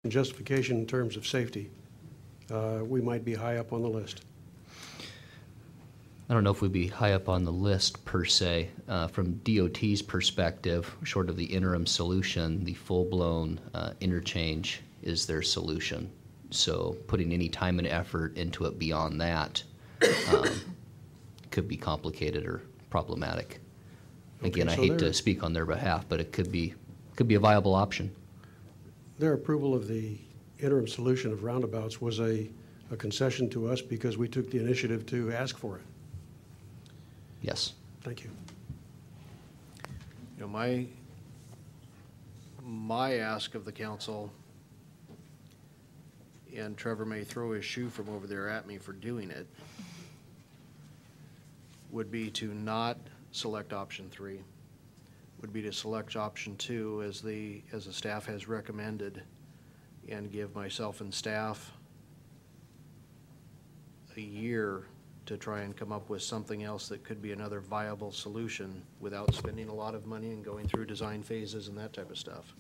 justification in terms of safety, we might be high up on the list. I don't know if we'd be high up on the list per se. From DOT's perspective, short of the interim solution, the full-blown interchange is their solution. So putting any time and effort into it beyond that could be complicated or problematic. Again, Okay, I hate to speak on their behalf, but it could be a viable option. Their approval of the interim solution of roundabouts was a concession to us because we took the initiative to ask for it. Yes. Thank you. You know, my ask of the council, and Trevor may throw his shoe from over there at me for doing it, would be to not select option 3, would be to select option 2 as the staff has recommended, and give myself and staff a year to try and come up with something else that could be another viable solution without spending a lot of money and going through design phases and that type of stuff.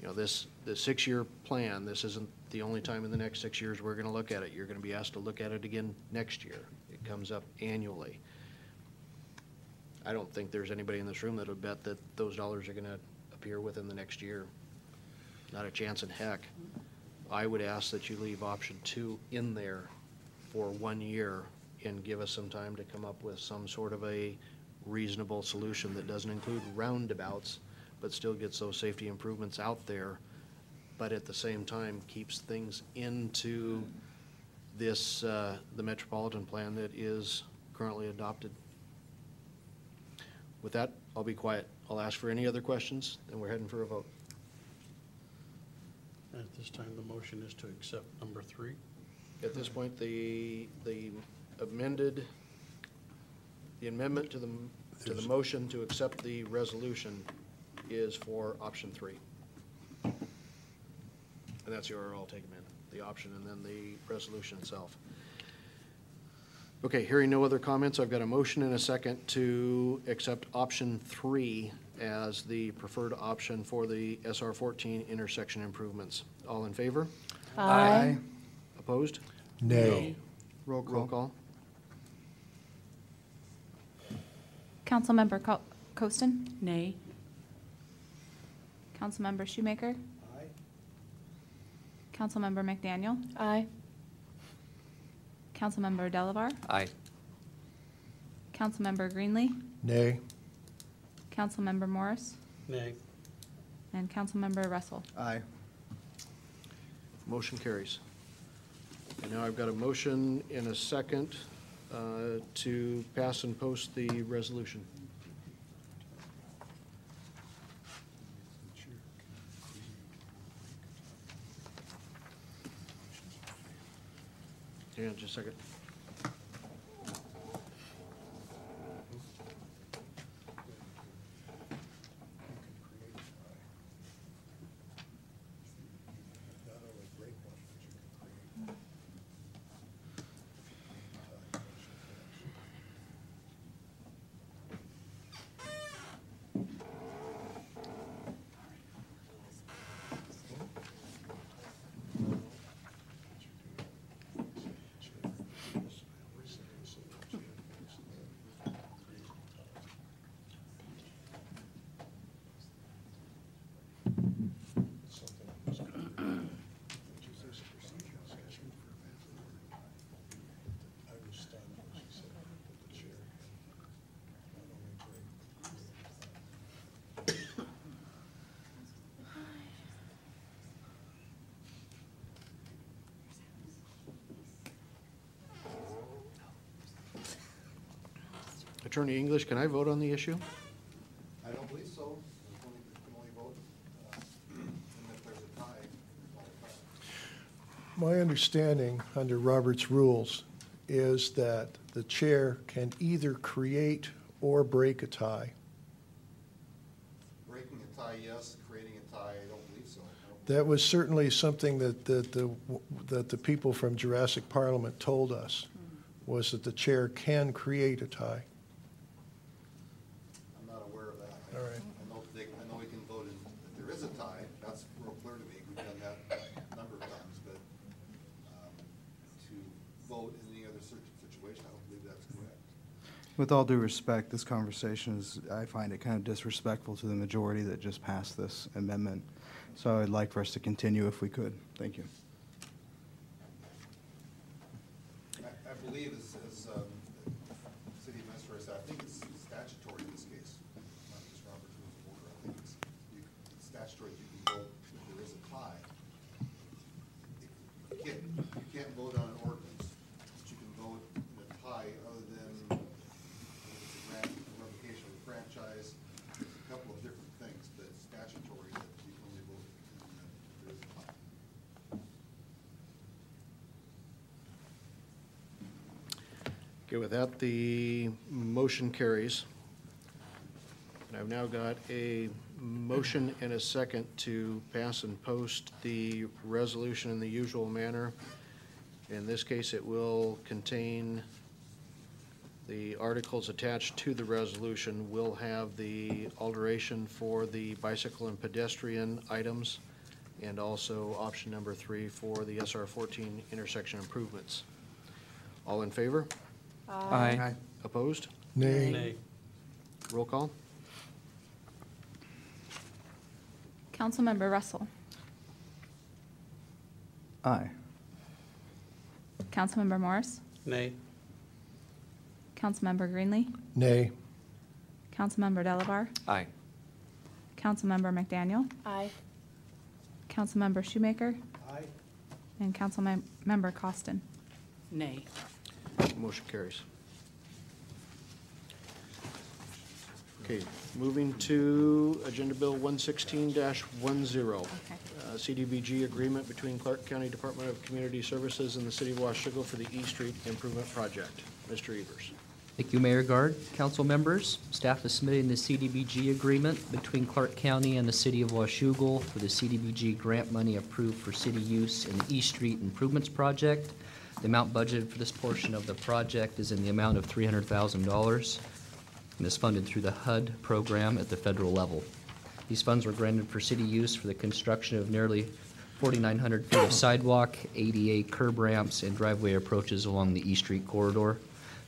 You know, the 6-year plan, this isn't the only time in the next 6 years we're going to look at it. You're going to be asked to look at it again next year. It comes up annually. I don't think there's anybody in this room that would bet that those dollars are going to appear within the next year. Not a chance in heck. I would ask that you leave option 2 in there for 1 year and give us some time to come up with some sort of a reasonable solution that doesn't include roundabouts, but still gets those safety improvements out there, but at the same time keeps things into this, the Metropolitan Plan that is currently adopted. With that, I'll be quiet. I'll ask for any other questions, and we're heading for a vote. At this time, the motion is to accept number 3. At this point, the amendment to the motion to accept the resolution is for option 3. And that's the order I'll take them in, the option and then the resolution itself. Okay, hearing no other comments, I've got a motion and a second to accept option 3 as the preferred option for the SR 14 intersection improvements. All in favor? Aye. Opposed? Nay. Roll call. Councilmember Coaston? Nay. Councilmember Shoemaker? Aye. Councilmember McDaniel? Aye. Councilmember Delavar? Aye. Councilmember Greenlee? Nay. Councilmember Morris? Nay. And Councilmember Russell? Aye. Motion carries. And now I've got a motion and a second to pass and post the resolution. Hang on just a second. Attorney English, can I vote on the issue? I don't believe so. You can only vote, and if there's a tie, My understanding under Robert's rules is that the chair can either create or break a tie. breaking a tie, yes. Creating a tie, I don't believe so. That was certainly something that the people from Jurassic Parliament told us, was that the chair can create a tie. I'm not aware of that. All right. I know we can vote if there is a tie. That's real clear to me. We've done that With all due respect, this conversation is, I find it kind of disrespectful to the majority that just passed this amendment. So I'd like for us to continue if we could. Thank you. I believe, as City Administrator said, I think it's statutory in this case, not just Robert's Rules of Order. I think it's statutory, you can vote if there is a tie. You can't vote on an ordinance, but you can vote in a tie other than it's a revocation of the franchise. There's a couple of different things that's statutory that you can only vote if there is a tie. Okay, with that, the motion carries. And I've now got a motion and a second to pass and post the resolution in the usual manner. In this case, it will contain the articles attached to the resolution will have the alteration for the bicycle and pedestrian items, and also option number 3 for the SR 14 intersection improvements. All in favor? Aye. Opposed? Nay. Nay. Roll call. Councilmember Russell. Aye. Councilmember Morris. Nay. Councilmember Greenlee. Nay. Councilmember Delavar. Aye. Councilmember McDaniel. Aye. Councilmember Shoemaker. Aye. And Councilmember Costin. Nay. Motion carries. Okay, moving to Agenda Bill 116-10. CDBG agreement between Clark County Department of Community Services and the City of Washougal for the E Street Improvement Project. Mr. Evers. Thank you, Mayor Guard. Council members, staff is submitting the CDBG agreement between Clark County and the City of Washougal for the CDBG grant money approved for city use in the East Street Improvements Project. The amount budgeted for this portion of the project is in the amount of $300,000 and is funded through the HUD program at the federal level. These funds were granted for city use for the construction of nearly 4,900 feet of sidewalk, ADA curb ramps, and driveway approaches along the East Street corridor.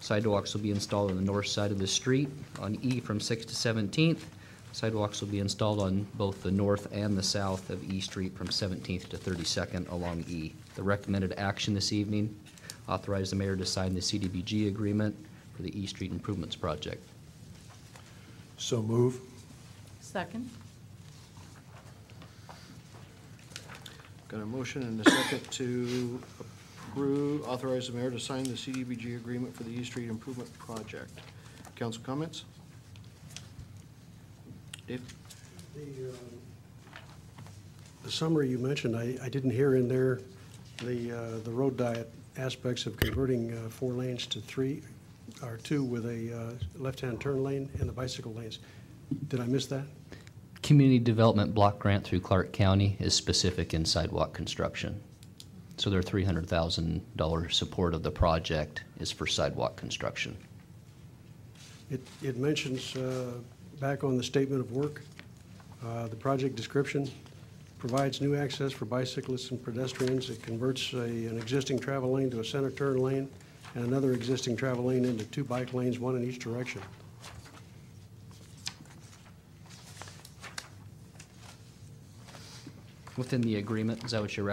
Sidewalks will be installed on the north side of the street on E from 6th to 17th. Sidewalks will be installed on both the north and the south of E Street from 17th to 32nd along E. The recommended action this evening, authorize the mayor to sign the CDBG agreement for the E Street Improvements Project. So move. Second. Got a motion and a second to approve, authorize the mayor to sign the CDBG agreement for the E Street Improvement Project. Council comments? Dave? The summary you mentioned, I didn't hear in there the road diet aspects of converting 4 lanes to 3, or 2 with a left-hand turn lane and the bicycle lanes. Did I miss that? Community Development Block Grant through Clark County is specific in sidewalk construction. So their $300,000 support of the project is for sidewalk construction. It mentions back on the statement of work, the project description provides new access for bicyclists and pedestrians. It converts an existing travel lane to a center turn lane and another existing travel lane into 2 bike lanes, 1 in each direction. Within the agreement, is that what you're